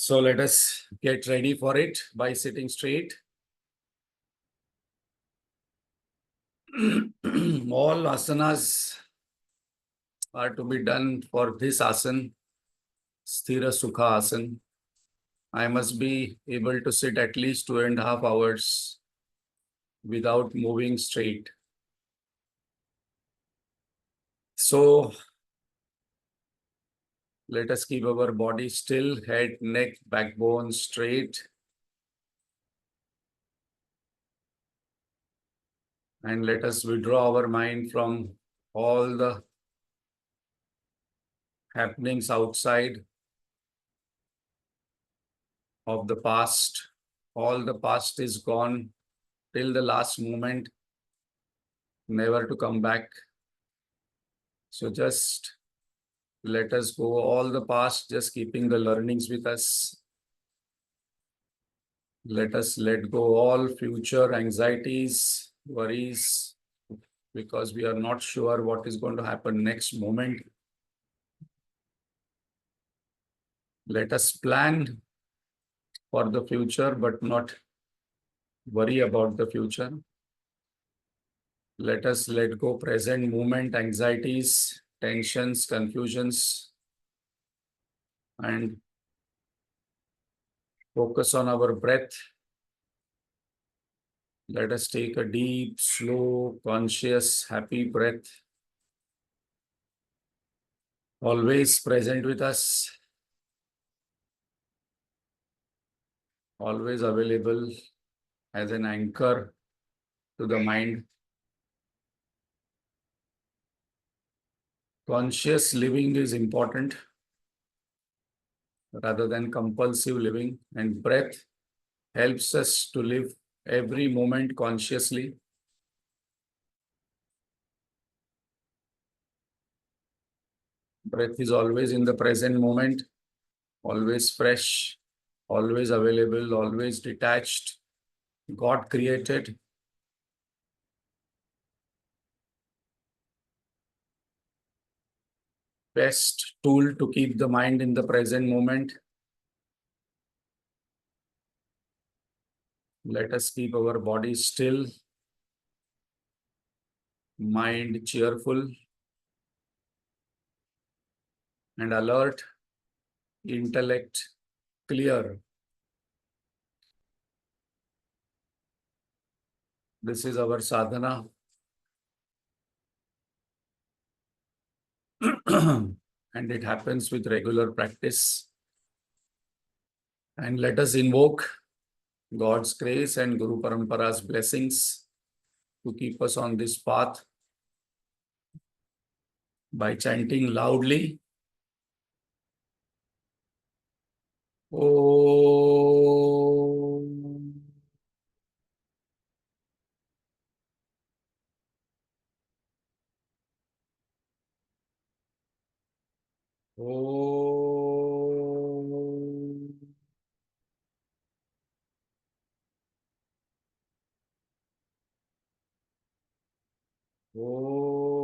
So let us get ready for it by sitting straight. All asanas are to be done for this asana, Sthira Sukha asana. I must be able to sit at least 2.5 hours without moving straight. So let us keep our body still, head, neck, backbone straight. And let us withdraw our mind from all the happenings outside of the past. All the past is gone till the last moment, never to come back. So just let us go all the past, just keeping the learnings with us. Let us let go all future anxieties, worries, because we are not sure what is going to happen next moment. Let us plan for the future, but not worry about the future. Let us let go present moment, anxieties, tensions, confusions, and focus on our breath. Let us take a deep, slow, conscious, happy breath. Always present with us. Always available as an anchor to the mind. Conscious living is important rather than compulsive living, and breath helps us to live every moment consciously. Breath is always in the present moment, always fresh, always available, always detached, God created. Best tool to keep the mind in the present moment. Let us keep our body still, mind cheerful and alert, intellect clear. This is our sadhana. And it happens with regular practice. And let us invoke God's grace and Guru Parampara's blessings to keep us on this path by chanting loudly. Om. Om. Om.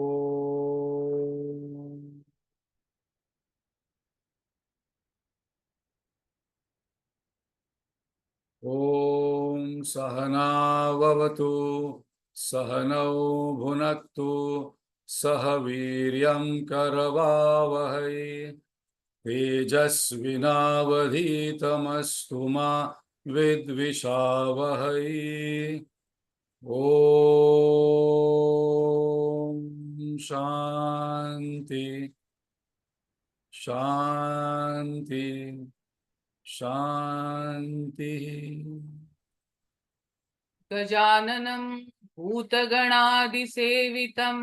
Om Sahana Vavatu Sahanau Bhunaktu Sahaviryam Karavavahai Tejasvinavadhitamastu ma Vidvishavahai. Om Shanti Shanti Shanti. गजाननं भूतगणादिसेवितं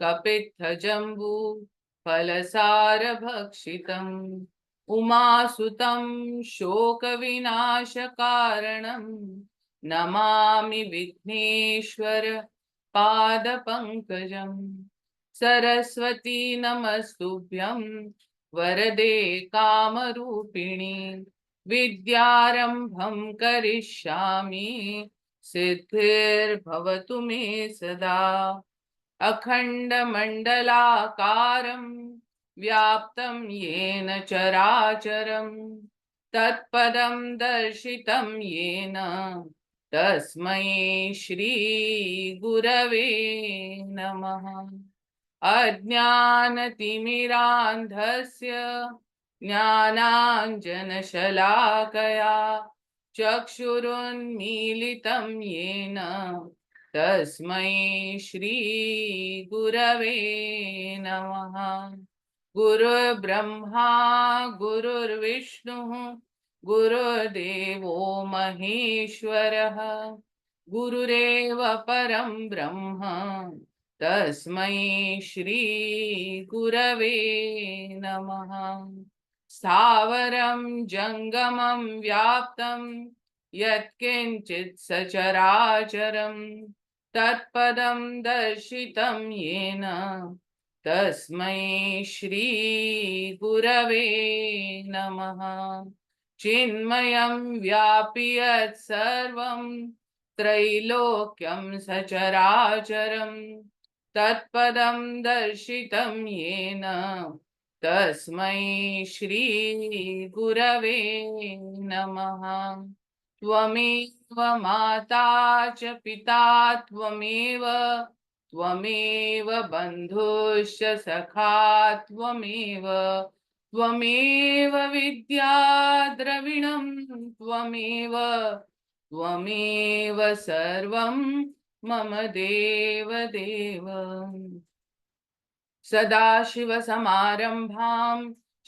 कपित्थजम्बू फलसारभक्षितं उमासुतं शोकविनाशकारणं Namami Vighneshwar पादपङ्कजं Saraswati नमस्तुभ्यं वरदे कामरूपिणी विद्यारम्भं करिष्यामि सिद्धिर्भवतु मे सदा अखण्डमण्डलाकारं व्याप्तं येन चराचरं तत्पदं दर्शितं येन तस्मै श्री गुरवे नमः। अज्ञानतिमिरान्धस्य ज्ञानाञ्जनशलाकया चक्षुरुन्मीलितं येन तस्मै श्रीगुरवे नमः। गुरुर्ब्रह्मा गुरुर्विष्णुः गुरुर्देवो महेश्वरः गुरुरेव परं ब्रह्म तस्मै श्रीगुरवे नमः। स्थावरं जङ्गमं व्याप्तं यत्किञ्चित् सचराचरं तत्पदं दर्शितं येन तस्मै श्रीगुरवे नमः। चिन्मयं व्यापि यत् सर्वं त्रैलोक्यं सचराचरं तत्पदं दर्शितं येन तस्मै श्रीगुरवे नमः। त्वमेव माता च पिता त्वमेव बन्धुश्च सखा त्वमेव विद्या द्रविणं त्वमेव सर्वं मम देव। सदाशिवसमारम्भां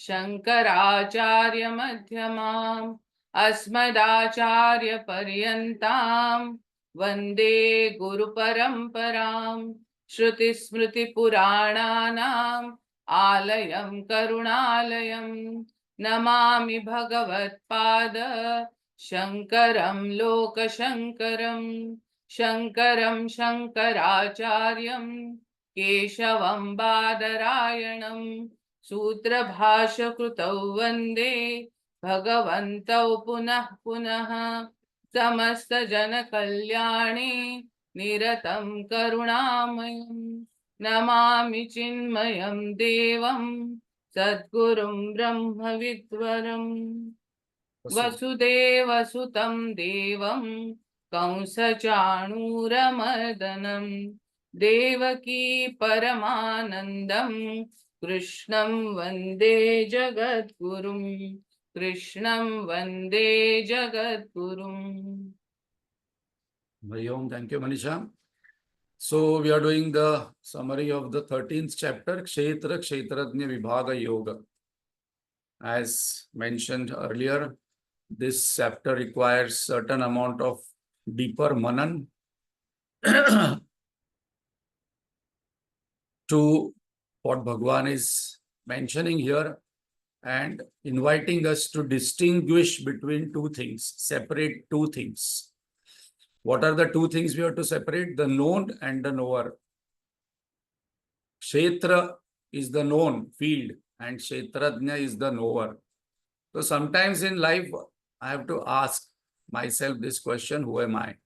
शङ्कराचार्यमध्यमाम् अस्मदाचार्यपर्यन्तां वन्दे गुरुपरम्परां। श्रुतिस्मृतिपुराणानाम् आलयं करुणालयं नमामि भगवत्पाद शङ्करं लोकशङ्करं। शङ्करं शङ्कराचार्यं केशवं बादरायणं सूत्रभाष्यकृतौ वन्दे भगवन्तौ पुनः पुनः। समस्तजनकल्याणे निरतं करुणामयं नमामि चिन्मयं देवं सद्गुरुं ब्रह्मविद्वरम्। वसुदेवसुतं देवं कंसचाणूरमर्दनं देवकी परमानन्दं कृष्णं वन्दे जगद्गुरुं। कृष्णं वन्दे जगद्गुरुम्। Hari Om. Thank you, Manisha. So we are doing the summary of the 13th chapter, Kshetra Khetrajna Vibhag Yoga. As mentioned earlier, this chapter requires certain amount of deeper manan to what Bhagwan is mentioning here and inviting us to distinguish between two things, separate two things. What are the two things we have to separate? The known and the knower. Kshetra is the known field and Kshetrajna is the knower. So sometimes in life, I have to ask myself this question, who am I?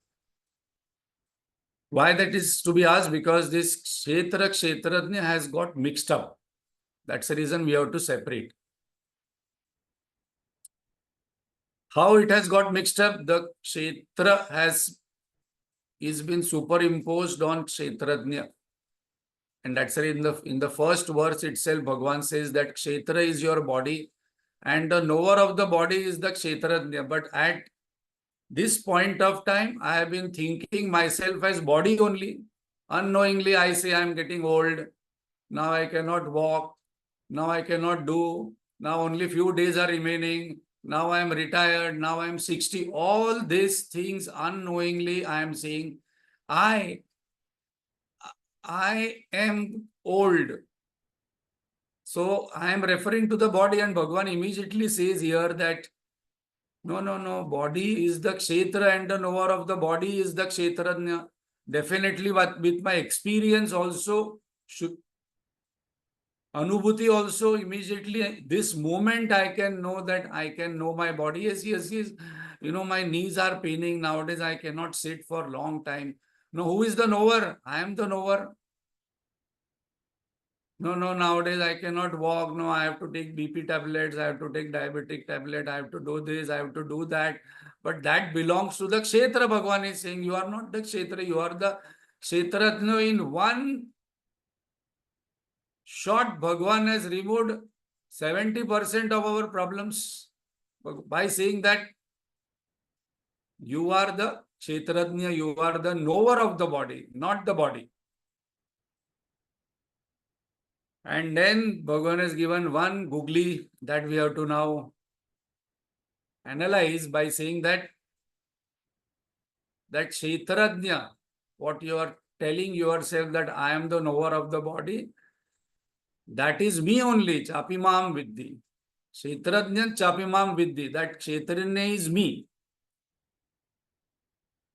Why that is to be asked? Because this Kshetra, Kshetrajna has got mixed up. That's the reason we have to separate. How it has got mixed up? The Kshetra is been superimposed on Kshetrajna. And that's why in the first verse itself, Bhagwan says that Kshetra is your body and the knower of the body is the Kshetrajna. But at this point of time, I have been thinking myself as body only. Unknowingly, I say I am getting old. Now I cannot walk. Now I cannot do. Now only few days are remaining. Now I am retired. Now I am 60. All these things unknowingly I am saying, I am old. So I am referring to the body and Bhagwan immediately says here that no, body is the Kshetra and the knower of the body is the Kshetrajna. Definitely with my experience also, Anubhuti also immediately, this moment I can know that I can know my body. Yes. My knees are paining nowadays. I cannot sit for a long time. No, who is the knower? I am the knower. No, nowadays I cannot walk. No, I have to take BP tablets. I have to take diabetic tablet. I have to do this. I have to do that. But that belongs to the Kshetra. Bhagavan is saying, you are not the Kshetra. You are the Kshetrajna. In one shot, Bhagavan has removed 70% of our problems by saying that you are the Kshetrajna. You are the knower of the body, not the body. And then Bhagavan has given one googly that we have to now analyze by saying that Kshetrajna, what you are telling yourself that I am the knower of the body, that is me only, Chapimam Vidhi. Kshetrajna Chapimam Vidhi, that Kshetrajna is me.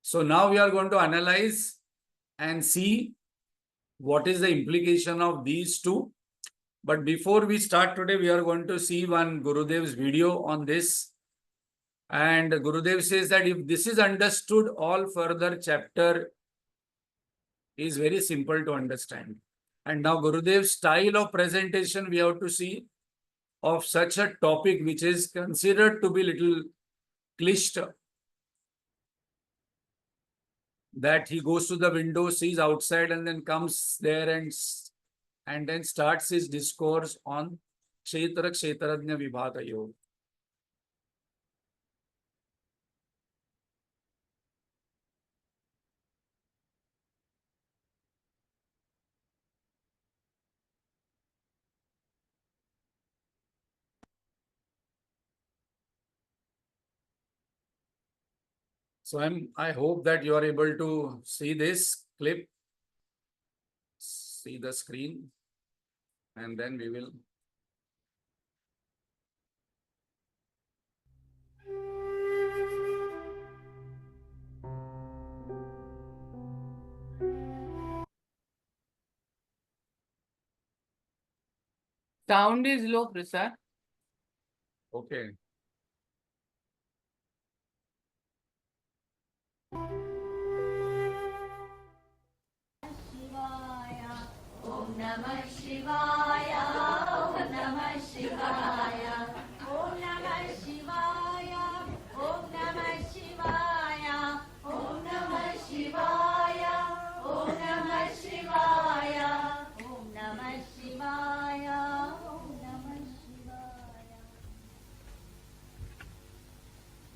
So now we are going to analyze and see what is the implication of these two. But before we start today, we are going to see one Gurudev's video on this. And Gurudev says that if this is understood, all further chapter is very simple to understand. And now Gurudev's style of presentation we have to see of such a topic which is considered to be little cliche. That he goes to the window, sees outside, and then comes there and then starts his discourse on Kshetra Khetrajna Vibhag Yoga. So I hope that you are able to see this clip, see the screen, and then we will. Sound is low, Prasad. Okay. Om Namah Shivaya, Om Namah Shivaya, Om Namah Shivaya, Om Namah Shivaya, Om Namah Shivaya, Om Namah Shivaya, Om Namah Shivaya, Om Namah Shivaya.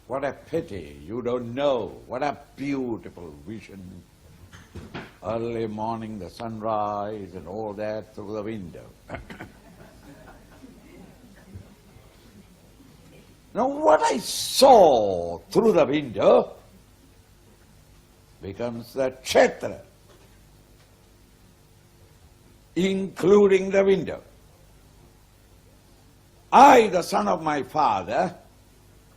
What a pity, you don't know. What a beautiful vision. Early morning, the sunrise and all that through the window. Now what I saw through the window becomes the Kshetra, including the window. I, the son of my father,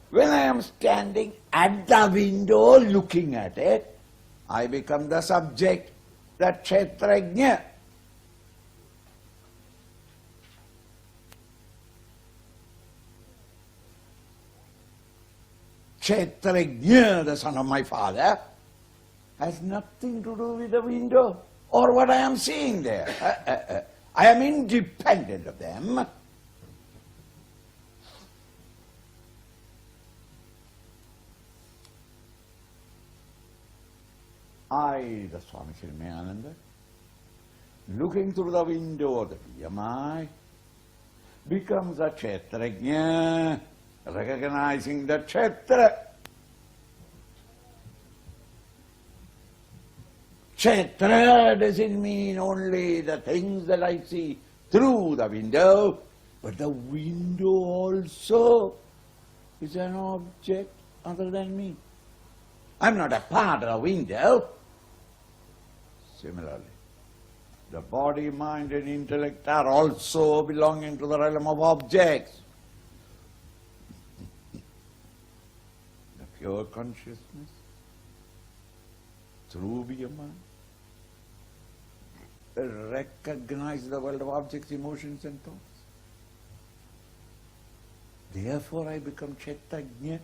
when I am standing at the window looking at it, I become the subject, the Kshetrajna. Kshetrajna, the son of my father, has nothing to do with the window or what I am seeing there. I am independent of them. I, the Swami Srimayananda, looking through the window of the PMI, becomes a Kshetrajna, recognizing the Kshetra. Kshetra doesn't mean only the things that I see through the window, but the window also is an object other than me. I'm not a part of the window. Similarly, the body, mind and intellect are also belonging to the realm of objects. The pure consciousness, through BMI, recognize the world of objects, emotions and thoughts. Therefore I become Kshetrajna,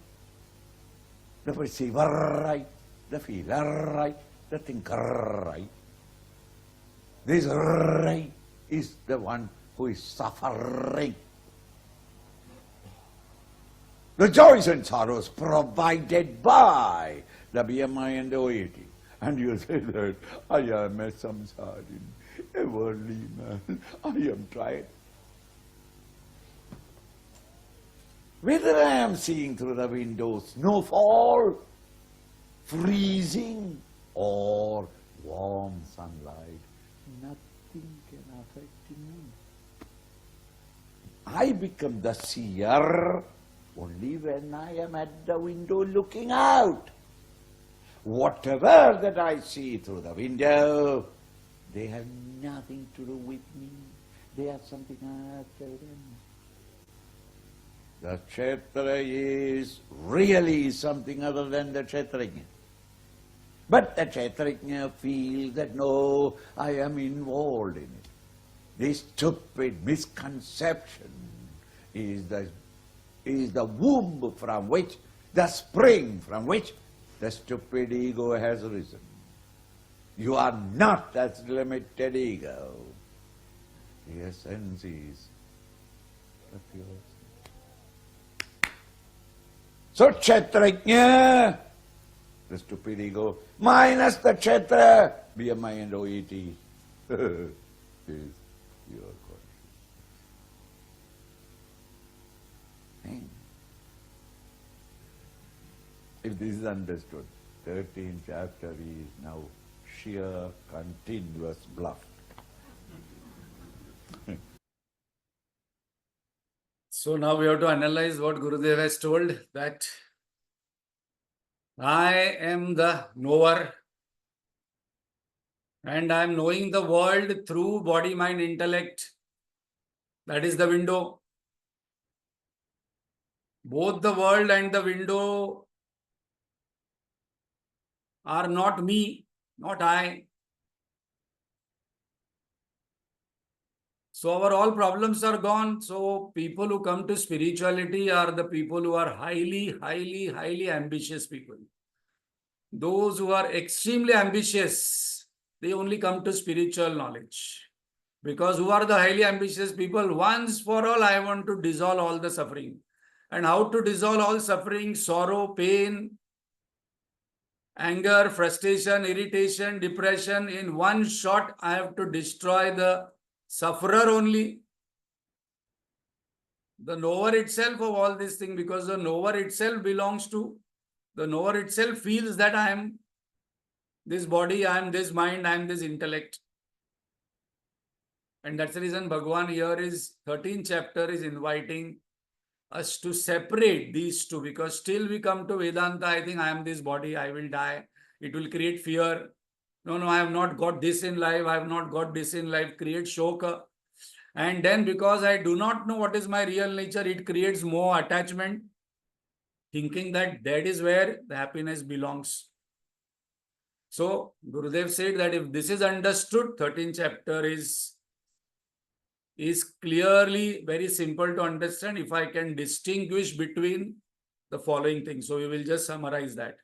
the perceiver right, the feeler right, the thinker right. This right is the one who is suffering. The joys and sorrows provided by the BMI and the OAT. And you say that, I am a samsarin, a worldly man, I am tried. Whether I am seeing through the window snowfall, freezing, or warm sunlight, nothing can affect me. I become the seer only when I am at the window looking out. Whatever that I see through the window, they have nothing to do with me. They are something after them. The Kshetra is really something other than the Kshetrajna. But the Kshetrajna feels that no, I am involved in it. This stupid misconception is the womb from which, the spring from which the stupid ego has risen. You are not that limited ego. The essence is the pure. So Kshetrajna, the stupid ego, minus the Kshetra, BMI and OET, is pure consciousness. If this is understood, 13th chapter is now sheer continuous bluff. So now we have to analyze what Gurudev has told, that I am the knower and I am knowing the world through body, mind, intellect. That is the window. Both the world and the window are not me, not I. So our all problems are gone. So people who come to spirituality are the people who are highly ambitious people. Those who are extremely ambitious, they only come to spiritual knowledge. Because who are the highly ambitious people? Once for all, I want to dissolve all the suffering. And how to dissolve all suffering, sorrow, pain, anger, frustration, irritation, depression. In one shot, I have to destroy the sufferer only. The knower itself of all these things, because the knower itself belongs to, the knower itself feels that I am this body, I am this mind, I am this intellect. And that's the reason Bhagwan here is, 13th chapter is inviting us to separate these two, because still we come to Vedanta, I think I am this body, I will die. It will create fear. No, I have not got this in life, I have not got this in life, create shoka. And then because I do not know what is my real nature, it creates more attachment, thinking that that is where the happiness belongs. So Gurudev said that if this is understood, 13th chapter is clearly very simple to understand if I can distinguish between the following things. So we will just summarize that.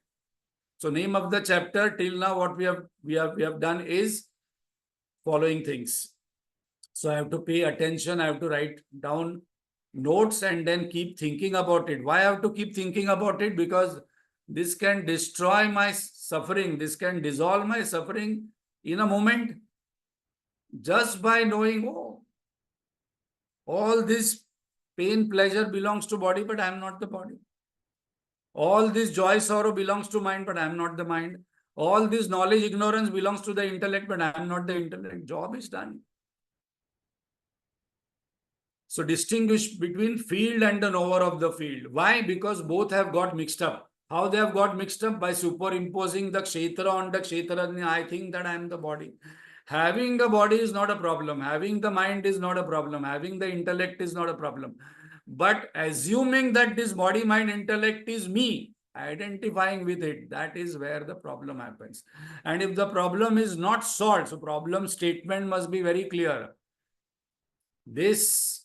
So name of the chapter till now, what we have done is following things. So I have to pay attention, I have to write down notes and then keep thinking about it. Why I have to keep thinking about it? Because this can destroy my suffering, this can dissolve my suffering in a moment, just by knowing, oh, all this pain, pleasure belongs to body, but I am not the body. All this joy, sorrow belongs to mind, but I am not the mind. All this knowledge, ignorance belongs to the intellect, but I am not the intellect. Job is done. So distinguish between field and the knower of the field. Why? Because both have got mixed up. How they have got mixed up? By superimposing the Kshetra on the Kshetrajna. I think that I am the body. Having a body is not a problem. Having the mind is not a problem. Having the intellect is not a problem. But assuming that this body, mind, intellect is me, identifying with it, that is where the problem happens. And if the problem is not solved, so problem statement must be very clear. This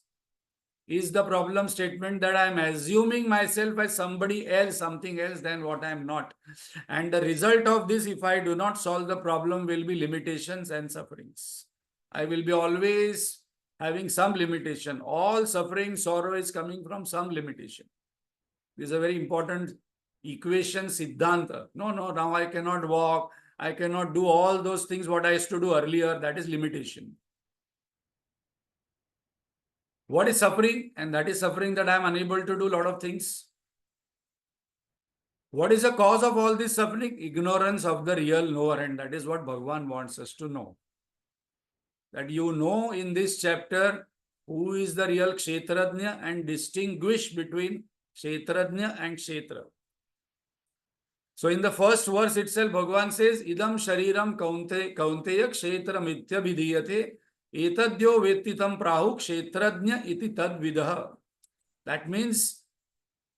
is the problem statement, that I am assuming myself as somebody else, something else than what I am not. And the result of this, if I do not solve the problem, will be limitations and sufferings. I will be always having some limitation. All suffering, sorrow is coming from some limitation. This is a very important equation, Siddhanta. No, now I cannot walk. I cannot do all those things what I used to do earlier. That is limitation. What is suffering? And that is suffering that I am unable to do a lot of things. What is the cause of all this suffering? Ignorance of the real knower. And that is what Bhagavan wants us to know. That you know in this chapter who is the real Kshetrajna and distinguish between Kshetrajna and Kshetra. So in the first verse itself, Bhagavan says, Idam shariram kaunteya kshetra mitya vidhiyate etadyo vettitam prahu kshetrajna iti tad vidaha. That means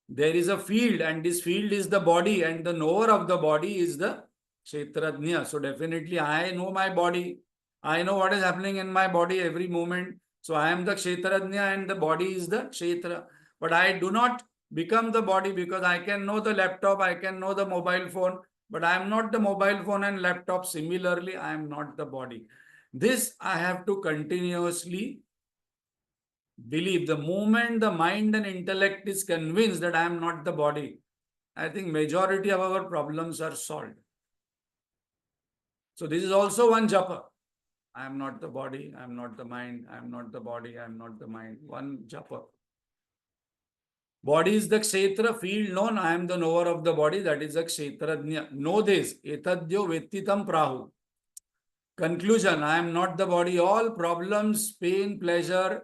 there is a field and this field is the body and the knower of the body is the Kshetrajna. So definitely I know my body. I know what is happening in my body every moment. So I am the Kshetrajna and the body is the Kshetra. But I do not become the body because I can know the laptop, I can know the mobile phone, but I am not the mobile phone and laptop. Similarly, I am not the body. This I have to continuously believe. The moment the mind and intellect is convinced that I am not the body, I think majority of our problems are solved. So this is also one japa. I am not the body, I am not the mind, I am not the body, I am not the mind. One japa. Body is the kshetra, field known, I am the knower of the body, that is the kshetrajna. Know this, etadyo vettitam prahu. Conclusion, I am not the body. All problems, pain, pleasure,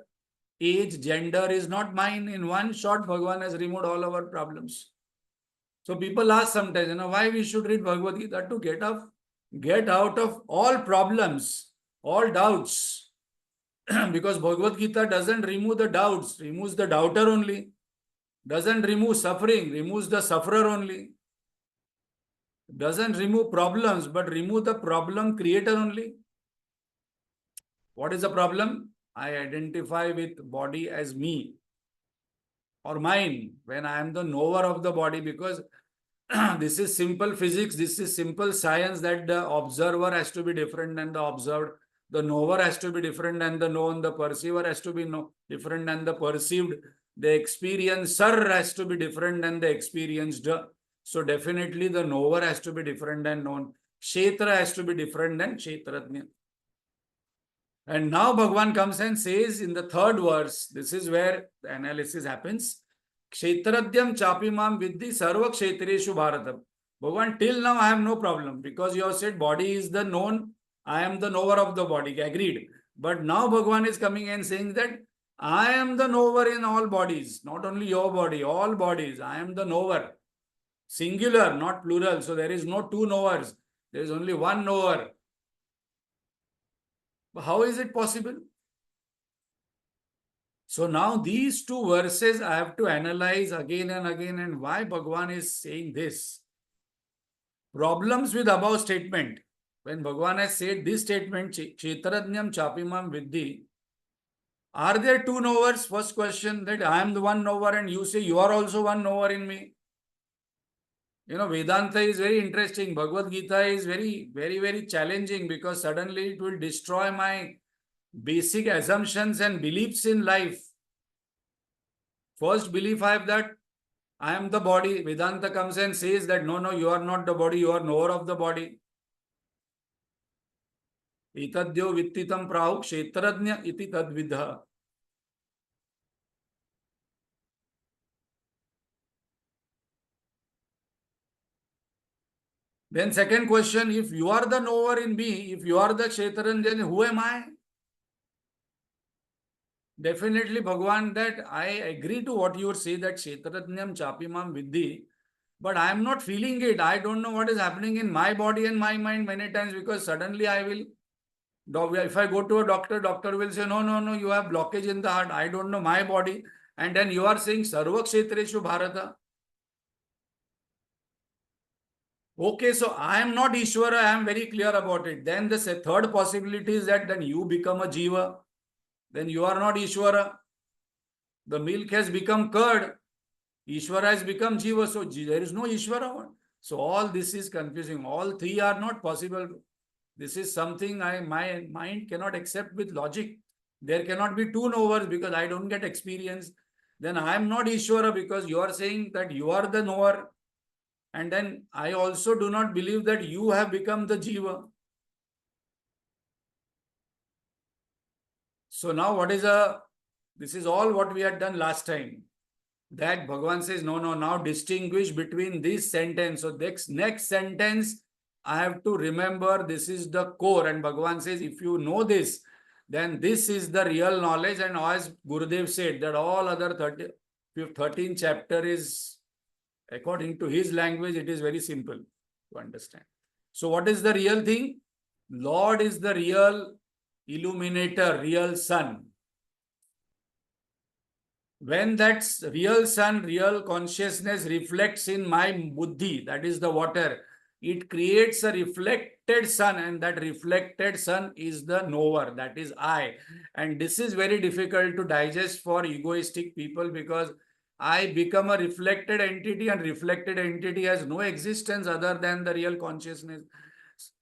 age, gender is not mine. In one shot, Bhagavan has removed all our problems. So people ask sometimes, why we should read Bhagavad Gita? To get out of all problems, all doubts. Because Bhagavad Gita doesn't remove the doubts, removes the doubter only. Doesn't remove suffering, removes the sufferer only. Doesn't remove problems, but remove the problem creator only. What is the problem? I identify with body as me or mine when I am the knower of the body, because this is simple physics, this is simple science, that the observer has to be different than the observed, the knower has to be different than the known, the perceiver has to be different than the perceived, the experiencer has to be different than the experienced. So definitely the knower has to be different than known. Kshetra has to be different than Kshetrajna. And now Bhagavan comes and says in the third verse, this is where the analysis happens. Kshetradyam chapimam vidhi sarva kshetreshu bharatam. Bhagavan, till now I have no problem because you have said body is the known, I am the knower of the body, agreed. But now Bhagavan is coming and saying that I am the knower in all bodies, not only your body, all bodies. I am the knower. Singular, not plural. So there is no two knowers. There is only one knower. But how is it possible? So now these two verses I have to analyze again and again, and why Bhagavan is saying this. Problems with above statement. When Bhagavan has said this statement, Kshetrajnam chapimam vidhi, are there two knowers? First question, that I am the one knower and you say you are also one knower in me. Vedanta is very interesting. Bhagavad Gita is very, very, very challenging because suddenly it will destroy my basic assumptions and beliefs in life. First belief I have that I am the body. Vedanta comes and says that no, you are not the body, you are knower of the body. Etadyo vittitam prahu kshetrajna iti tadvidha. Then second question, if you are the knower in me, if you are the Kshetrajna, then who am I? Definitely Bhagavan, that I agree to what you say, that Kshetrajnam chapimam vidhi, but I am not feeling it. I don't know what is happening in my body and my mind many times, because suddenly I will, if I go to a doctor, doctor will say, no, you have blockage in the heart. I don't know my body. And then you are saying, Sarva Kshetreshu Bharata. Okay, so I am not Ishvara, I am very clear about it. Then the third possibility is that then you become a Jiva. Then you are not Ishvara. The milk has become curd. Ishvara has become Jiva. So there is no Ishvara. So all this is confusing. All three are not possible. This is something my mind cannot accept with logic. There cannot be two knowers because I don't get experience. Then I am not Ishvara because you are saying that you are the knower. And then I also do not believe that you have become the Jiva. So now this is all what we had done last time. That Bhagavan says, no, now distinguish between this sentence. So next sentence, I have to remember this is the core. And Bhagavan says, if you know this, then this is the real knowledge. And as Gurudev said, that all other 13th chapter is, according to his language, it is very simple to understand. So what is the real thing? Lord is the real illuminator, real sun. When that real sun, real consciousness reflects in my buddhi, that is the water, it creates a reflected sun, and that reflected sun is the knower, that is I. And this is very difficult to digest for egoistic people because I become a reflected entity, and reflected entity has no existence other than the real consciousness.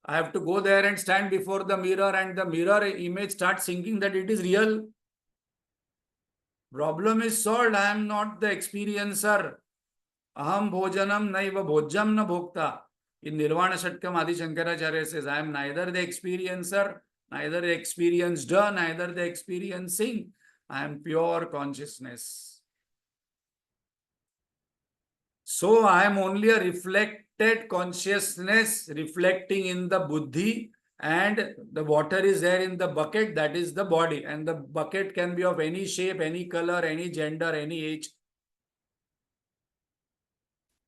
I have to go there and stand before the mirror, and the mirror image starts thinking that it is real. Problem is solved. I am not the experiencer. Aham bhojanam naiva bhojam na bhokta. In Nirvana Shatkam, Adi Shankaracharya says, I am neither the experiencer, neither the experienced, neither the experiencing. I am pure consciousness. So I am only a reflected consciousness reflecting in the buddhi, and the water is there in the bucket, that is the body, and the bucket can be of any shape, any color, any gender, any age.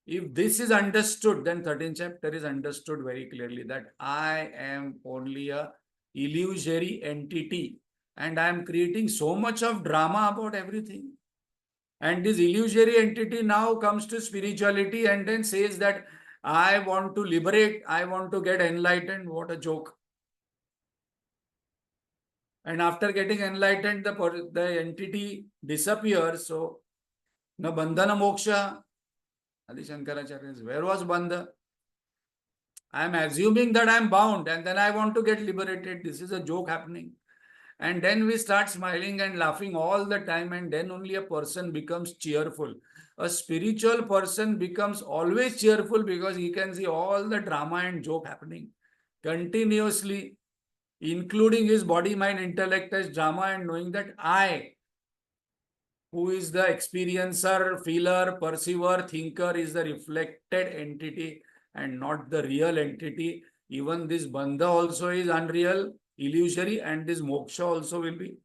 If this is understood, then 13th chapter is understood very clearly that I am only a illusory entity, and I am creating so much of drama about everything. And this illusory entity now comes to spirituality and then says that I want to liberate, I want to get enlightened. What a joke. And after getting enlightened, the entity disappears. So, na bandhana moksha. Adi Shankaracharya says, where was bandha? I am assuming that I am bound and then I want to get liberated. This is a joke happening. And then we start smiling and laughing all the time, and then only a person becomes cheerful. A spiritual person becomes always cheerful because he can see all the drama and joke happening continuously, including his body, mind, intellect as drama, and knowing that I, who is the experiencer, feeler, perceiver, thinker, is the reflected entity and not the real entity. Even this bandha also is unreal, illusory, and this moksha also will be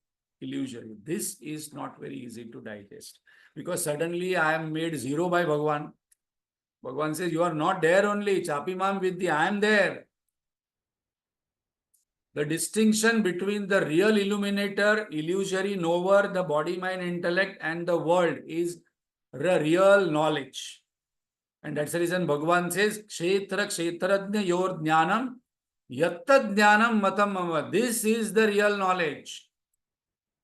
illusory. This is not very easy to digest because suddenly I am made zero by Bhagavan. Bhagavan says, you are not there only, Chapimam Vidhi, I am there. The distinction between the real illuminator, illusory knower, the body, mind, intellect, and the world is the real knowledge. And that's the reason Bhagavan says, Kshetra Khetrajna Vibhag Yoga Jnanam Matam Mama. This is the real knowledge.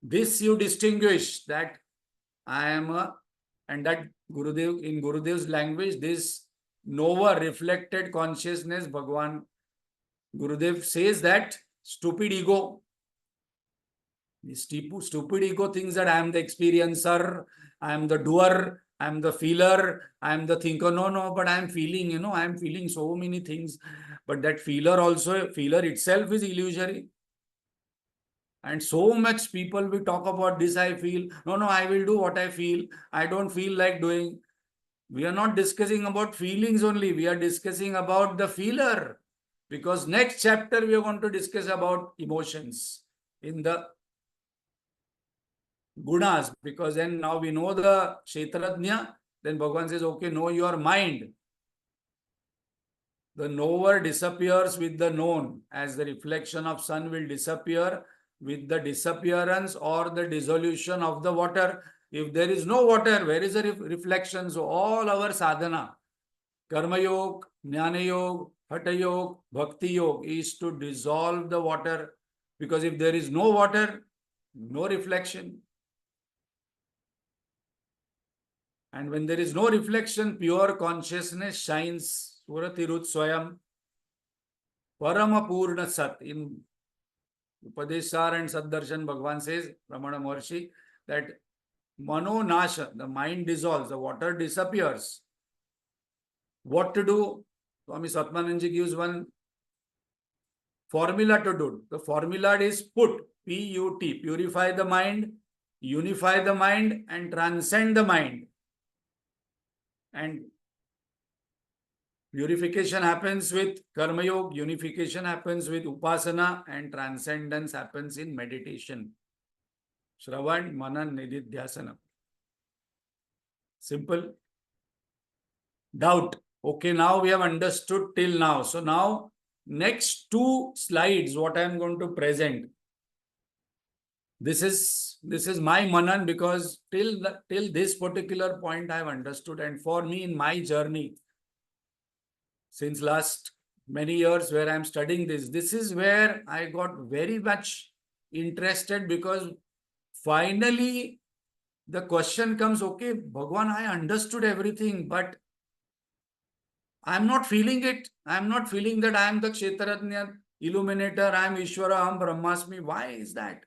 This you distinguish that I am a, and that Gurudev, in Gurudev's language, this knower, reflected consciousness, Bhagavan, Gurudev says that stupid ego. This stupid ego thinks that I am the experiencer, I am the doer, I am the feeler, I am the thinker. No, but I am feeling, I am feeling so many things. But that feeler itself is illusory. And so much people will talk about this, I feel. No, I will do what I feel. I don't feel like doing. We are not discussing about feelings only. We are discussing about the feeler. Because next chapter we are going to discuss about emotions in the gunas. Because then now we know the Kshetrajna. Then Bhagavan says, okay, know your mind. The knower disappears with the known, as the reflection of sun will disappear with the disappearance or the dissolution of the water. If there is no water, where is the reflection? So all our sadhana, karma yoga, jnana yoga, hatha yoga, bhakti yoga is to dissolve the water, because if there is no water, no reflection. And when there is no reflection, pure consciousness shines. Suratirut Swayam. Parama Purna Sat. In Upadeshar and Saddarshan, Bhagavan says, Ramana Maharshi, that Mano Nasha, the mind dissolves, the water disappears. What to do? Swami Satmananji gives one formula to do. The formula is put, P-U-T, purify the mind, unify the mind, and transcend the mind. And purification happens with Karma Yoga, unification happens with Upasana, and transcendence happens in meditation. Shravan, Manan, Nididhyasana. Simple. Doubt. Okay, now we have understood till now. So now, next two slides, what I am going to present. This is my Manan, because till this particular point I have understood, and for me in my journey, since last many years where I am studying this is where I got very much interested, because finally the question comes, okay, Bhagwan, I understood everything, but I am not feeling it. I am not feeling that I am the Kshetrajna illuminator, I am Ishvara, I am Brahmasmi. Why is that?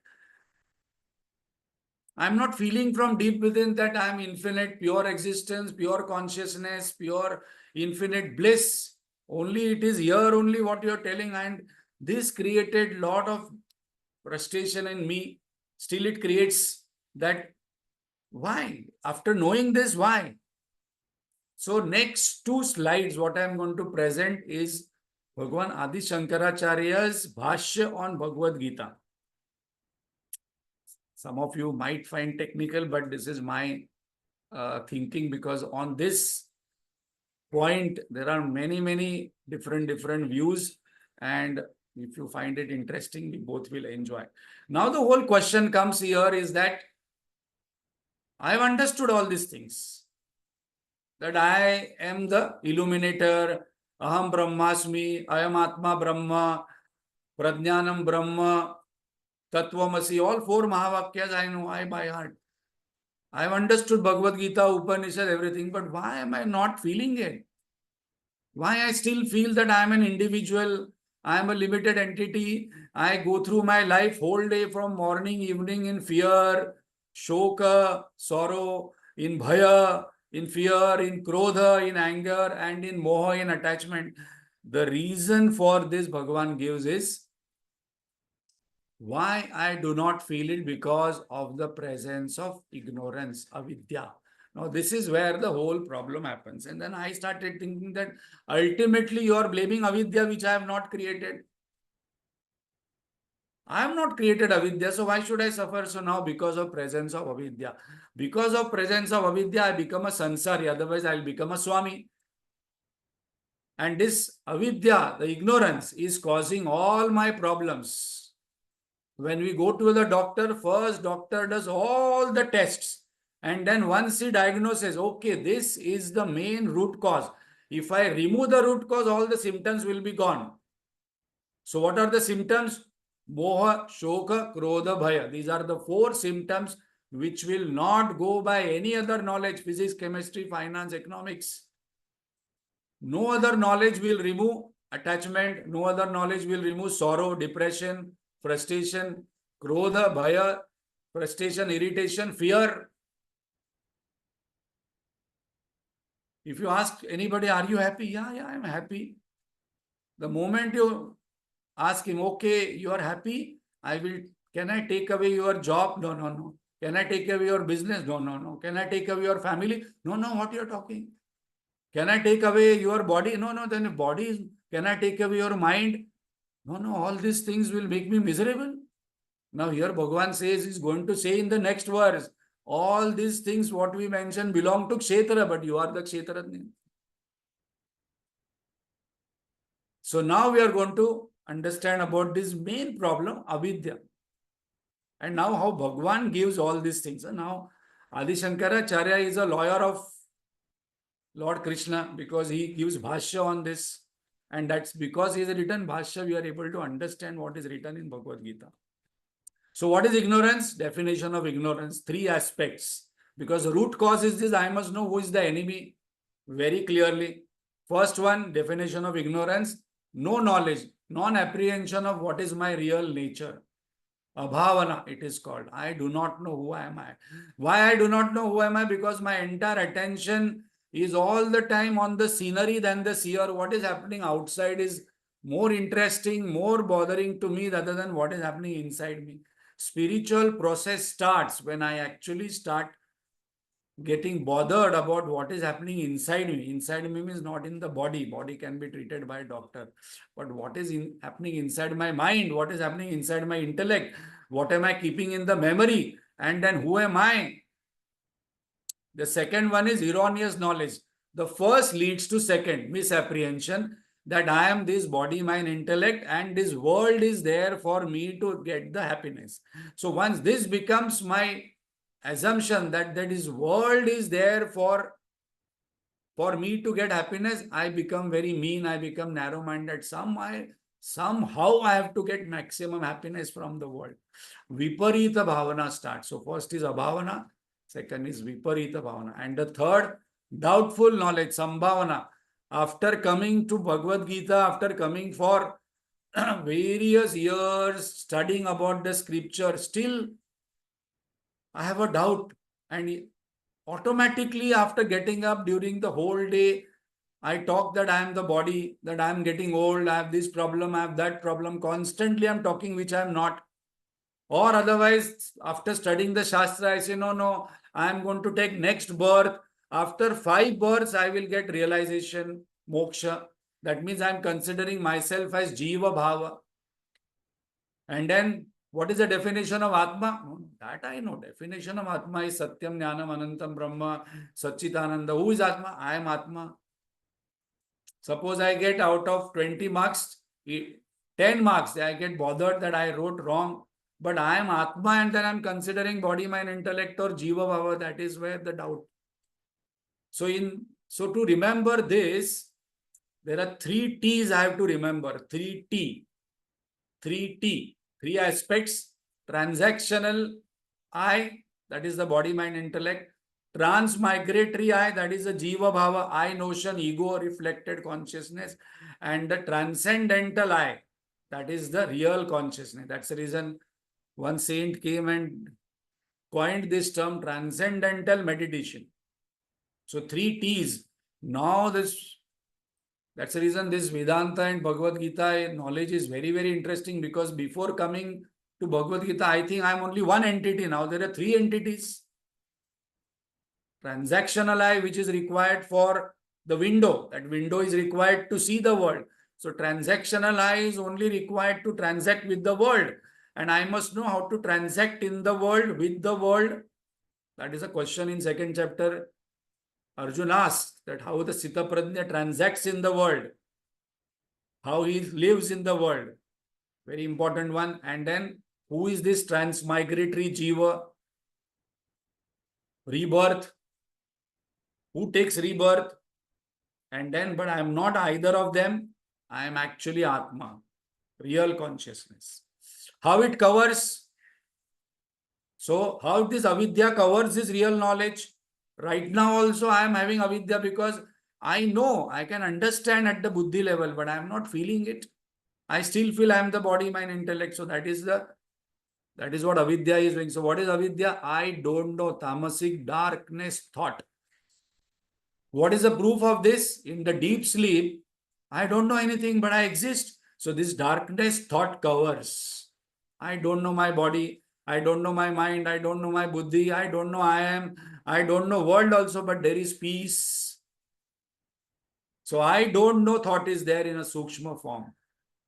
I am not feeling from deep within that I am infinite, pure existence, pure consciousness, pure infinite bliss. Only it is here only what you are telling, and this created lot of frustration in me. Still it creates that. Why? After knowing this, why? So next two slides, what I am going to present is Bhagwan Adi Shankaracharya's Bhashya on Bhagavad Gita. Some of you might find technical, but this is my thinking, because on this point, there are many different views, and if you find it interesting, we both will enjoy. Now the whole question comes here is that I have understood all these things, that I am the illuminator, Aham Brahmasmi, I am Atma Brahma, Prajnanam Brahma, Tattvamasi, all four Mahavakyas I know, I by heart. I have understood Bhagavad Gita, Upanishad, everything, but why am I not feeling it? Why I still feel that I am an individual, I am a limited entity, I go through my life whole day from morning, evening in fear, shoka, sorrow, in bhaya, in fear, in krodha, in anger, and in moha, in attachment. The reason for this Bhagavan gives is, why I do not feel it? Because of the presence of ignorance, avidya. Now, this is where the whole problem happens. And then I started thinking that ultimately you are blaming avidya, which I have not created. I have not created avidya, so why should I suffer? So now, because of presence of avidya, because of presence of avidya, I become a sansari, otherwise I'll become a swami. And this avidya, the ignorance, is causing all my problems. When we go to the doctor, first doctor does all the tests, and then once he diagnoses, okay, this is the main root cause. If I remove the root cause, all the symptoms will be gone. So what are the symptoms? Moha, Shoka, Krodha, Bhaya. These are the four symptoms which will not go by any other knowledge, physics, chemistry, finance, economics. No other knowledge will remove attachment. No other knowledge will remove sorrow, depression, frustration, krodha, bhaya, frustration, irritation, fear. If you ask anybody, are you happy? Yeah, I am happy. The moment you ask him, okay, you are happy, can I take away your job? No. Can I take away your business? No. Can I take away your family? No, what you are talking? Can I take away your body? No, then body is, can I take away your mind? No, all these things will make me miserable. Now here Bhagavan says, he's going to say in the next verse, all these things what we mentioned belong to Kshetra, but you are the Kshetrajna. So now we are going to understand about this main problem, avidya. And now how Bhagavan gives all these things. And now Adi Shankaracharya is a lawyer of Lord Krishna, because he gives bhashya on this. And that's because he has written bhashya, we are able to understand what is written in Bhagavad Gita. So what is ignorance? Definition of ignorance, three aspects. Because the root cause is this, I must know who is the enemy very clearly. First one, definition of ignorance, no knowledge. non-apprehension of what is my real nature. Abhavana, it is called. I do not know who am I. Why I do not know who am I? Because my entire attention is all the time on the scenery than the seer. What is happening outside is more interesting, more bothering to me rather than what is happening inside me. Spiritual process starts when I actually start getting bothered about what is happening inside me. Inside me means not in the body. Body can be treated by a doctor. But what is happening inside my mind? What is happening inside my intellect? What am I keeping in the memory? And then who am I? The second one is erroneous knowledge. The first leads to second, misapprehension, that I am this body, mind, intellect, and this world is there for me to get the happiness. So once this becomes my assumption that this world is there for me to get happiness, I become very mean, I become narrow-minded. Somehow I have to get maximum happiness from the world. Viparita bhavana starts. So first is abhavana, second is viparita bhavana, and the third, doubtful knowledge, sambhavana. After coming to Bhagavad Gita, after coming for various years studying about the scripture, still I have a doubt, and automatically after getting up during the whole day, I talk that I am the body, that I am getting old, I have this problem, I have that problem. Constantly I'm talking which I am not. Or otherwise, after studying the Shastra, I say, no, I am going to take next birth. After 5 births, I will get realization, moksha. That means I am considering myself as Jiva Bhava. And then, what is the definition of Atma? That I know. Definition of Atma is Satyam, Jnanam, Anantam, Brahma, Satchitananda. Who is Atma? I am Atma. Suppose I get out of 20 marks, 10 marks, I get bothered that I wrote wrong. But I am Atma and then I am considering body, mind, intellect or Jiva Bhava. That is where the doubt. So to remember this, there are 3 T's I have to remember. 3 T. 3 T. 3 aspects. Transactional I, that is the body, mind, intellect. Transmigratory I, that is the Jiva Bhava, I notion, ego, reflected consciousness. And the transcendental I, that is the real consciousness. That's the reason one saint came and coined this term, transcendental meditation. So 3 T's. Now that's the reason this Vedanta and Bhagavad Gita knowledge is very, very interesting, because before coming to Bhagavad Gita, I think I'm only one entity. Now there are 3 entities. Transactional I, which is required for the window. That window is required to see the world. So transactional I is only required to transact with the world. And I must know how to transact in the world, with the world. That is a question in 2nd chapter. Arjuna asks that how the Sita Prajna transacts in the world. How he lives in the world. Very important one. And then, who is this transmigratory Jiva? Rebirth. Who takes rebirth? And then, but I am not either of them. I am actually Atma, real consciousness. How it covers? So, how this avidya covers this real knowledge? Right now also I am having avidya because I know, I can understand at the buddhi level, but I am not feeling it. I still feel I am the body, mind, intellect. So that is what avidya is doing. So what is avidya? I don't know. Tamasic darkness thought. What is the proof of this? In the deep sleep, I don't know anything, but I exist. So this darkness thought covers. I don't know my body. I don't know my mind. I don't know my buddhi. I don't know I am. I don't know world also, but there is peace. So I don't know thought is there in a sukshma form.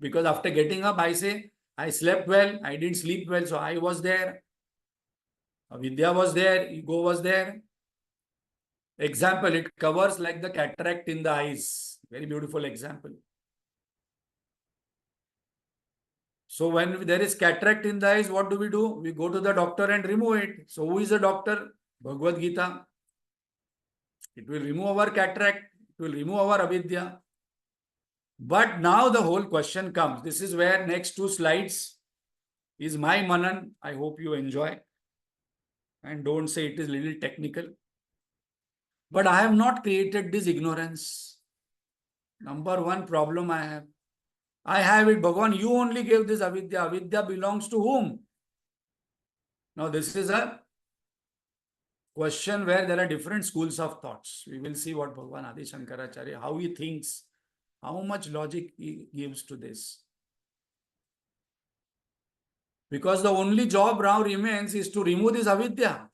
Because after getting up, I say, I slept well. I didn't sleep well. So I was there. Avidya was there. Ego was there. Example, it covers like the cataract in the eyes. Very beautiful example. So when there is cataract in the eyes, what do? We go to the doctor and remove it. So who is the doctor? Bhagavad Gita. It will remove our cataract. It will remove our avidya. But now the whole question comes. This is where next 2 slides is my manan. I hope you enjoy. And don't say it is little technical. But I have not created this ignorance. Number 1 problem I have. I have it, Bhagavan, you only gave this avidya. Avidya belongs to whom? Now this is a question where there are different schools of thoughts. We will see what Bhagavan Adi Shankaracharya, how he thinks, how much logic he gives to this. Because the only job now remains is to remove this avidya.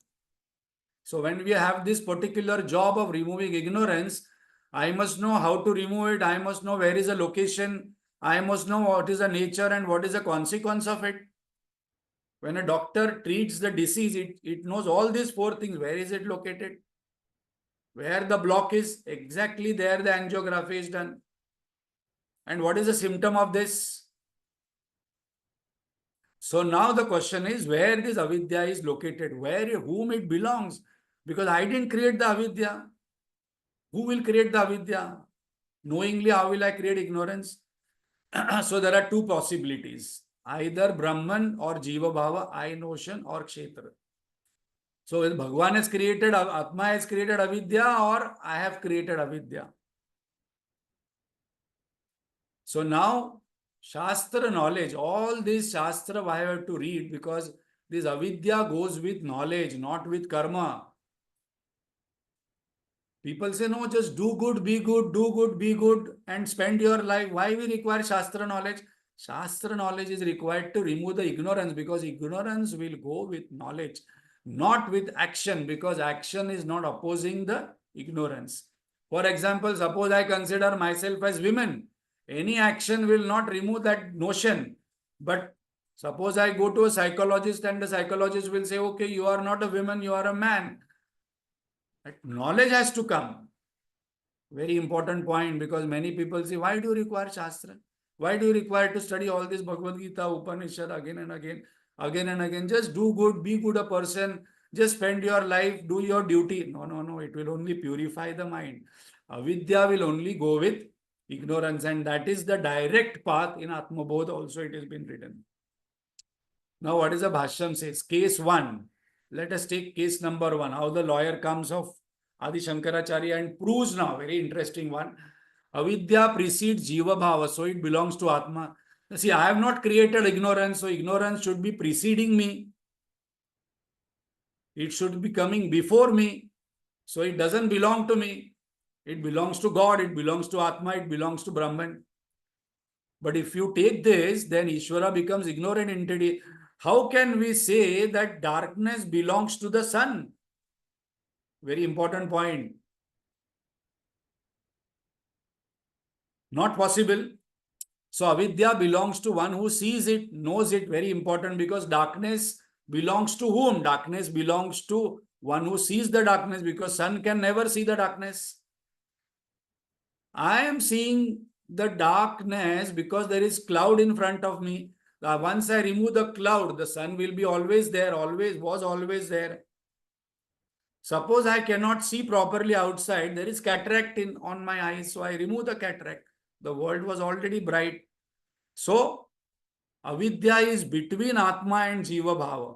So when we have this particular job of removing ignorance, I must know how to remove it. I must know where is the location. I must know what is the nature and what is the consequence of it. When a doctor treats the disease, it knows all these four things. Where is it located? Where the block is, exactly there the angiography is done. And what is the symptom of this? So now the question is where this avidya is located, whom it belongs. Because I didn't create the avidya. Who will create the avidya? Knowingly, how will I create ignorance? So there are two possibilities. Either Brahman or Jiva Bhava, I notion or Kshetra. So if Bhagavan has created, Atma has created avidya, or I have created avidya. So now Shastra knowledge, all this Shastra I have to read because this avidya goes with knowledge, not with karma. People say, no, just do good, be good, and spend your life. Why we require Shastra knowledge? Shastra knowledge is required to remove the ignorance because ignorance will go with knowledge, not with action, because action is not opposing the ignorance. For example, suppose I consider myself as women. Any action will not remove that notion. But suppose I go to a psychologist and the psychologist will say, okay, you are not a woman, you are a man. Knowledge has to come. Very important point because many people say, why do you require Shastra? Why do you require to study all this Bhagavad Gita, Upanishad again and again? Just do good, be good a person, just spend your life, do your duty. No, it will only purify the mind. Avidya will only go with ignorance, and that is the direct path in Atma Bodh also it has been written. Now what is the Bhashyam says? Case 1. Let us take case number 1. How the lawyer comes of Adi Shankaracharya and proves now, very interesting one. Avidya precedes Jiva Bhava, so it belongs to Atma. See, I have not created ignorance, so ignorance should be preceding me. It should be coming before me. So it doesn't belong to me. It belongs to God, it belongs to Atma, it belongs to Brahman. But if you take this, then Ishvara becomes ignorant entity. How can we say that darkness belongs to the sun? Very important point. Not possible. So avidya belongs to one who sees it, knows it. Very important because darkness belongs to whom? Darkness belongs to one who sees the darkness because sun can never see the darkness. I am seeing the darkness because there is cloud in front of me. Once I remove the cloud, the sun will be always there, always there. Suppose I cannot see properly outside, there is cataract on my eyes, so I remove the cataract. The world was already bright. So, avidya is between Atma and Jiva Bhava.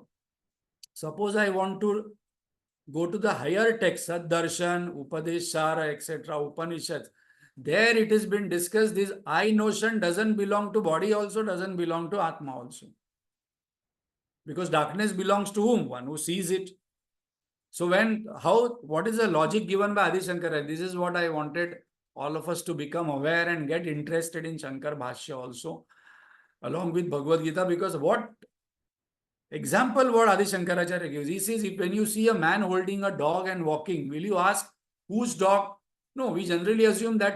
Suppose I want to go to the higher text, Saddarshan, Upadeshara, etc., Upanishads. There it has been discussed, this I notion doesn't belong to body also, doesn't belong to Atma also. Because darkness belongs to whom? One who sees it. So what is the logic given by Adi Shankara? This is what I wanted all of us to become aware and get interested in Shankar Bhashya also, along with Bhagavad Gita, because what example what Adi Shankaracharya gives, he says, if when you see a man holding a dog and walking, will you ask, whose dog? No, we generally assume that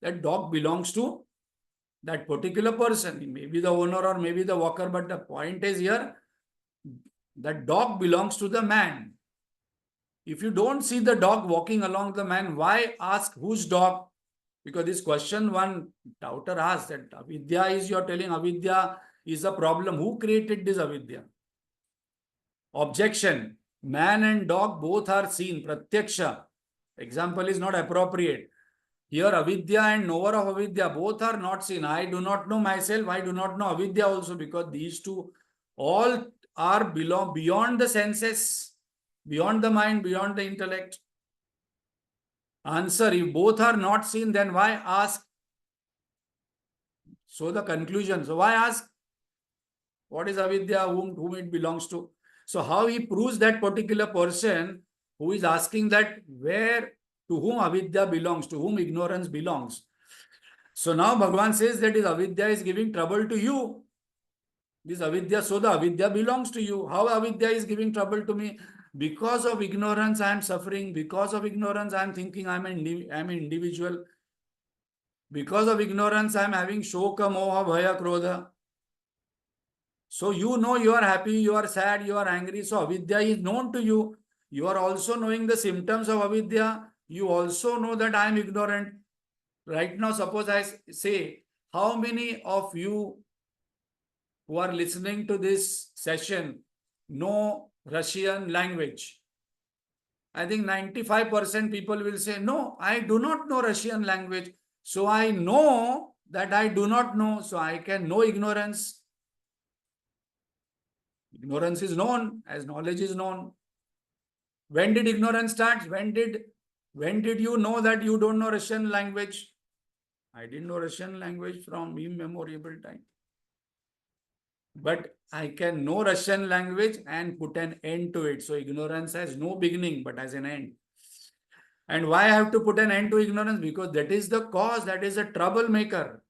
that dog belongs to that particular person, maybe the owner or maybe the walker, but the point is here, that dog belongs to the man. If you don't see the dog walking along the man, why ask whose dog? Because this question one doubter asked that avidya is, you're telling avidya is a problem. Who created this avidya? Objection. Man and dog both are seen. Pratyaksha. Example is not appropriate. Here avidya and knower of avidya both are not seen. I do not know myself. I do not know avidya also because these two all are beyond the senses. Beyond the mind, beyond the intellect. Answer, if both are not seen, then why ask? So the conclusion. So why ask what is avidya, whom it belongs to? So how he proves that particular person who is asking that where, to whom avidya belongs, to whom ignorance belongs. So now Bhagavan says that his avidya is giving trouble to you. This avidya, so the avidya belongs to you. How avidya is giving trouble to me? Because of ignorance I am suffering. Because of ignorance I am thinking I am an individual. Because of ignorance I am having shoka, moha, bhaya, krodha. So you know you are happy, you are sad, you are angry. So avidya is known to you. You are also knowing the symptoms of avidya. You also know that I am ignorant. Right now, suppose I say, how many of you who are listening to this session know Russian language? I think 95% people will say, no, I do not know Russian language. So I know that I do not know. So I can know ignorance. Ignorance is known as knowledge is known. When did ignorance start? When did you know that you don't know Russian language? I didn't know Russian language from immemorial time. But I can know Russian language and put an end to it. So ignorance has no beginning, but has an end. And why I have to put an end to ignorance? Because that is the cause, that is a troublemaker.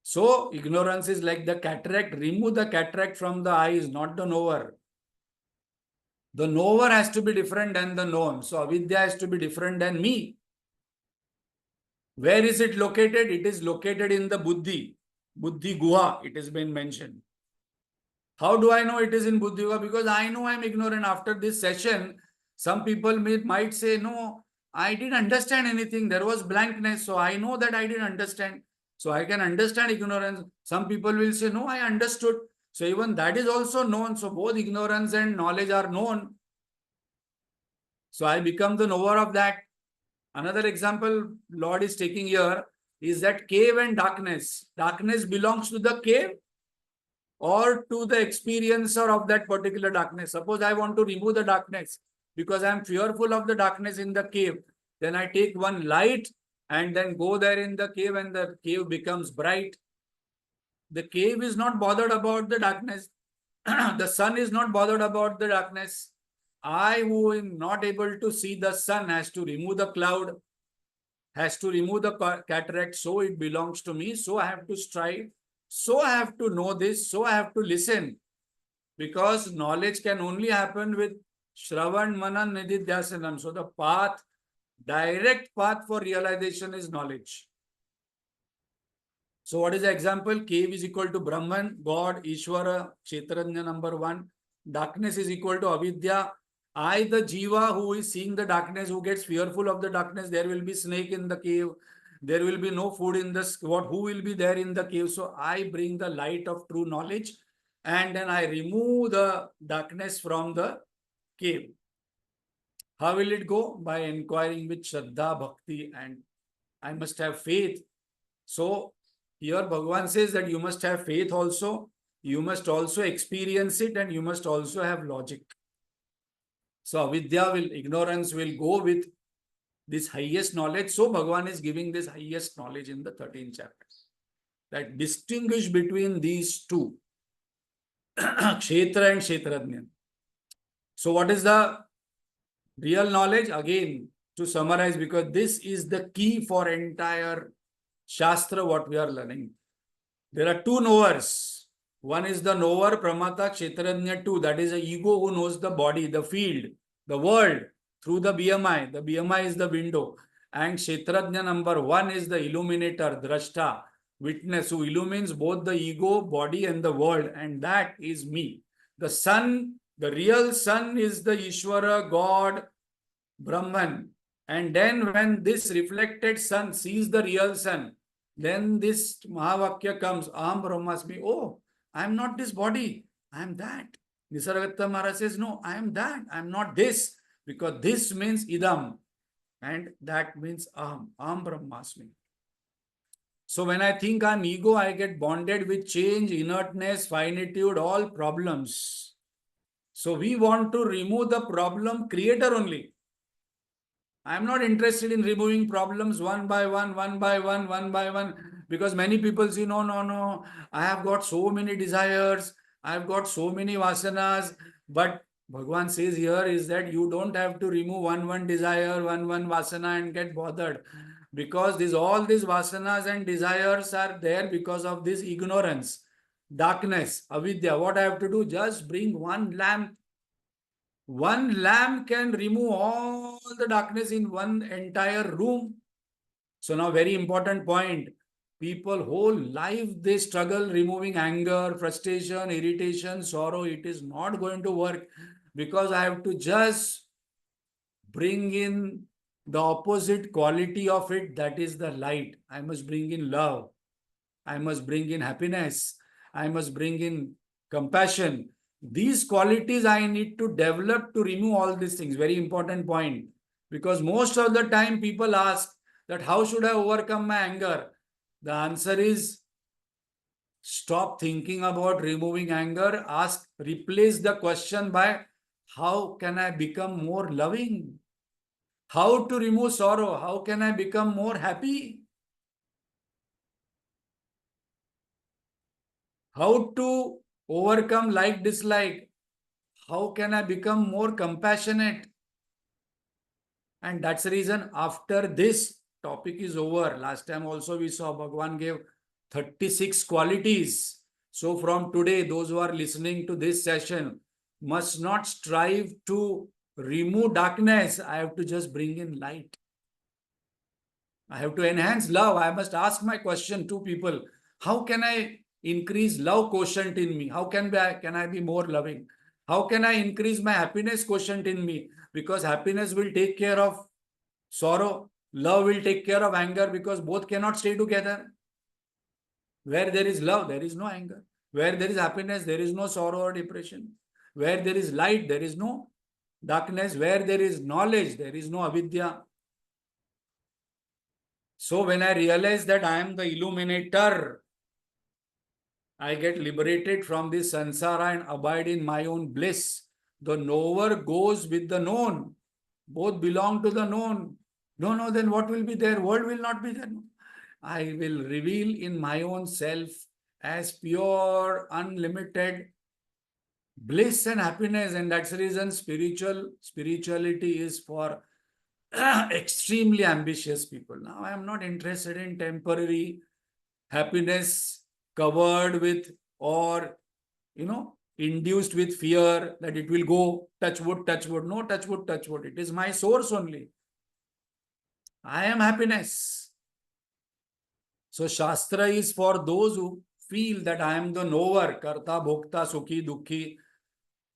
So ignorance is like the cataract. Remove the cataract from the eyes, not the knower. The knower has to be different than the known. So avidya has to be different than me. Where is it located? It is located in the buddhi. Buddhi guha, it has been mentioned. How do I know it is in buddhi guha? Because I know I am ignorant. After this session, some people might say, no, I didn't understand anything. There was blankness. So I know that I didn't understand. So I can understand ignorance. Some people will say, no, I understood. So even that is also known. So both ignorance and knowledge are known. So I become the knower of that. Another example Lord is taking here is that cave and darkness. Darkness belongs to the cave or to the experiencer of that particular darkness. Suppose I want to remove the darkness because I am fearful of the darkness in the cave. Then I take one light and then go there in the cave and the cave becomes bright. The cave is not bothered about the darkness. The sun is not bothered about the darkness. I, who am not able to see the sun, has to remove the cloud, has to remove the cataract. So it belongs to me. So I have to strive. So I have to know this. So I have to listen. Because knowledge can only happen with Shravan, Manan, Nididhyasanam. So the path, direct path for realization is knowledge. So what is the example? Cave is equal to Brahman, God, Ishvara, Kshetrajna number 1. Darkness is equal to avidya. I, the jiva who is seeing the darkness, who gets fearful of the darkness, there will be snake in the cave. There will be no food in the who will be there in the cave. So I bring the light of true knowledge and then I remove the darkness from the cave. How will it go? By inquiring with Shraddha, Bhakti, and I must have faith. So here Bhagavan says that you must have faith also, you must also experience it, and you must also have logic. So avidya ignorance will go with this highest knowledge. So Bhagavan is giving this highest knowledge in the 13th chapter. That distinguish between these two, Kshetra and Kshetrajna. So what is the real knowledge? Again, to summarize, because this is the key for entire Shastra, what we are learning. There are two knowers. One is the knower, Pramata, Kshetrajna 2. That is the ego who knows the body, the field, the world through the BMI. The BMI is the window. And Kshetrajna number 1 is the illuminator, Drashta, witness, who illumines both the ego, body and the world. And that is me. The sun, the real sun is the Ishvara, God, Brahman. And then when this reflected sun sees the real sun, then this Mahavakya comes, Aham Brahmasmi. Oh, I am not this body, I am that. Nisargadatta Maharaj says, no, I am that, I am not this, because this means idam and that means Aham Brahmasmi. So when I think I am ego, I get bonded with change, inertness, finitude, all problems. So we want to remove the problem creator only. I am not interested in removing problems one by one, one by one, one by one. Because many people say, no, no, no, I have got so many desires, I have got so many vasanas. But Bhagavan says here is that you don't have to remove one desire, one vasana and get bothered. Because all these vasanas and desires are there because of this ignorance, darkness, avidya. What I have to do? Just bring one lamp. One lamp can remove all the darkness in one entire room. So now very important point. People whole life they struggle removing anger, frustration, irritation, sorrow. It is not going to work because I have to just bring in the opposite quality of it. That is the light. I must bring in love. I must bring in happiness. I must bring in compassion. These qualities I need to develop to remove all these things. Very important point. Because most of the time people ask that how should I overcome my anger? The answer is stop thinking about removing anger. Replace the question by how can I become more loving? How to remove sorrow? How can I become more happy? How to overcome like dislike? How can I become more compassionate? And that's the reason after this topic is over. Last time also we saw Bhagavan gave 36 qualities. So from today, those who are listening to this session must not strive to remove darkness. I have to just bring in light. I have to enhance love. I must ask my question to people. How can I increase love quotient in me? How can I be more loving? How can I increase my happiness quotient in me? Because happiness will take care of sorrow. Love will take care of anger because both cannot stay together. Where there is love, there is no anger. Where there is happiness, there is no sorrow or depression. Where there is light, there is no darkness. Where there is knowledge, there is no avidya. So when I realize that I am the illuminator, I get liberated from this sansara and abide in my own bliss. The knower goes with the known. Both belong to the known. No, then what will be there? World will not be there. I will reveal in my own self as pure, unlimited bliss and happiness. And that's the reason spirituality is for extremely ambitious people. Now I am not interested in temporary happiness covered with or induced with fear that it will go. Touch wood, touch wood. No, touch wood, touch wood. It is my source only. I am happiness. So Shastra is for those who feel that I am the knower, karta, bhokta, sukhi, dukhi.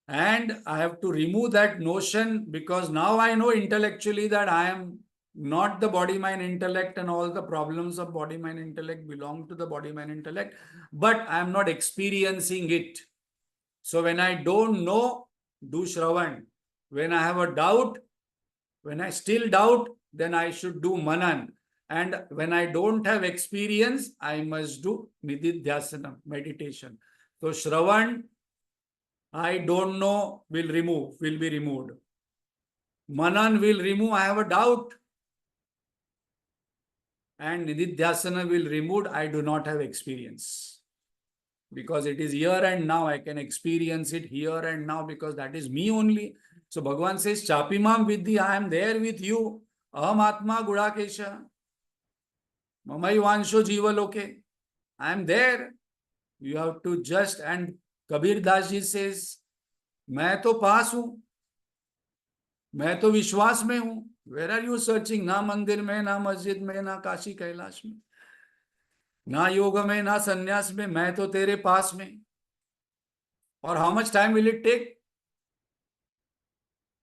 And I have to remove that notion because now I know intellectually that I am not the body, mind, intellect, and all the problems of body, mind, intellect belong to the body, mind, intellect, but I am not experiencing it. So when I don't know, do Shravan. When I have a doubt, when I still doubt, then I should do Manan. And when I don't have experience, I must do Nididhyasana, meditation. So Shravan, I don't know, will be removed. Manan will remove, I have a doubt. And Nididhyasana will remove, I do not have experience. Because it is here and now, I can experience it here and now because that is me only. So Bhagavan says, Chapimam Vidhi, I am there with you. Aham Atma Gudakesha. Mamai Vansho Jiva Loke. I am there. You have to just, and Kabir Das ji says, मैं तो पास हूं, मैं तो विश्वास में हूं. Where are you searching? ना मंदिर में, ना मस्जिद में, ना काशी कैलाश में, ना योग में, ना संन्यास में, मैं तो तेरे पास में. और how much time will it take?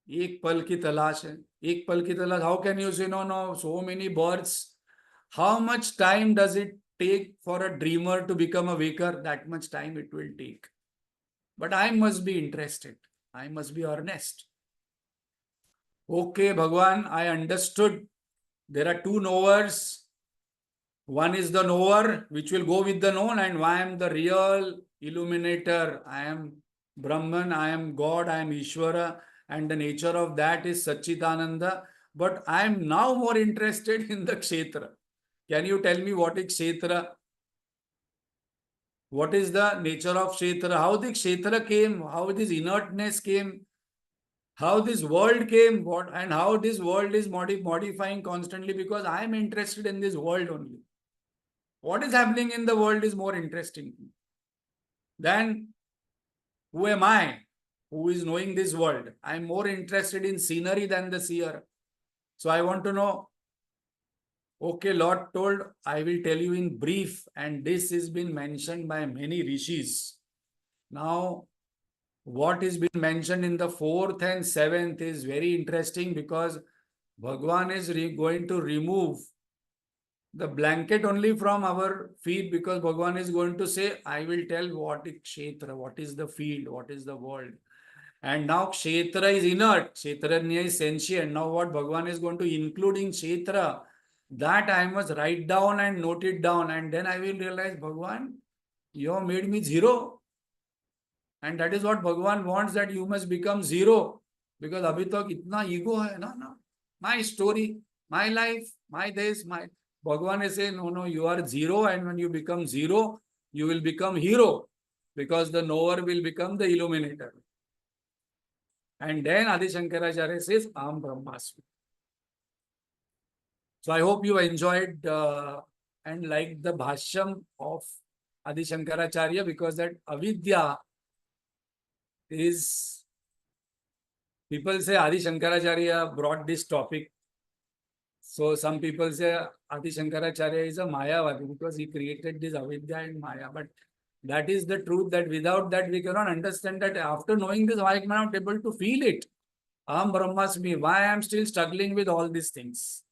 एक पल की तलाश है. एक पल की तलाश. How can you say no, so many births? How much time does it take for a dreamer to become a waker? That much time it will take. But I must be interested. I must be earnest. Okay, Bhagwan, I understood. There are two knowers. One is the knower, which will go with the known, and I am the real illuminator. I am Brahman, I am God, I am Ishvara, and the nature of that is Satchitananda. but I am now more interested in the Kshetra. Can you tell me what is Kshetra? What is the nature of Kshetra? How the Kshetra came? How this inertness came? How this world came? What and how this world is modifying constantly? Because I am interested in this world only. What is happening in the world is more interesting than who am I? Who is knowing this world? I am more interested in scenery than the seer. So I want to know. Okay, Lord told, I will tell you in brief, and this has been mentioned by many rishis. Now, what is been mentioned in the 4th and 7th is very interesting because Bhagwan is going to remove the blanket only from our feet because Bhagwan is going to say, I will tell what is Kshetra, what is the field, what is the world. And now Kshetra is inert, Kshetranya is sentient. Now what Bhagwan is going to include in Kshetra, that I must write down and note it down. And then I will realize, Bhagwan, you have made me zero. And that is what Bhagwan wants, that you must become zero. Because abhi tak itna ego hai, no. My story, my life, my this, my... Bhagwan is saying, no, you are zero, and when you become zero, you will become hero. Because the knower will become the illuminator. And then Adi Shankaracharya says, Aham Brahmasmi. So I hope you enjoyed and liked the Bhashyam of Adi Shankaracharya, because that avidya is... People say Adi Shankaracharya brought this topic. So some people say Adi Shankaracharya is a Mayavadi because he created this avidya and Maya. But that is the truth, that without that we cannot understand that. After knowing this, why am I not able to feel it? Aham Brahmasmi. Why I am still struggling with all these things?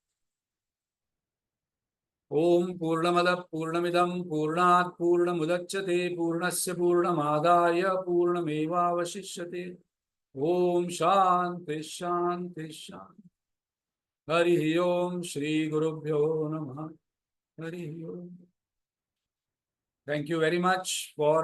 Om Purnamada Purnamidam Purnat Purnamudachyate Purnasya Purnamadaya Purnameva Vashishyate. Om Shanti Shanti Shanti. Hari Om Shri Gurubhyo Namah. Hari Om. Thank you very much for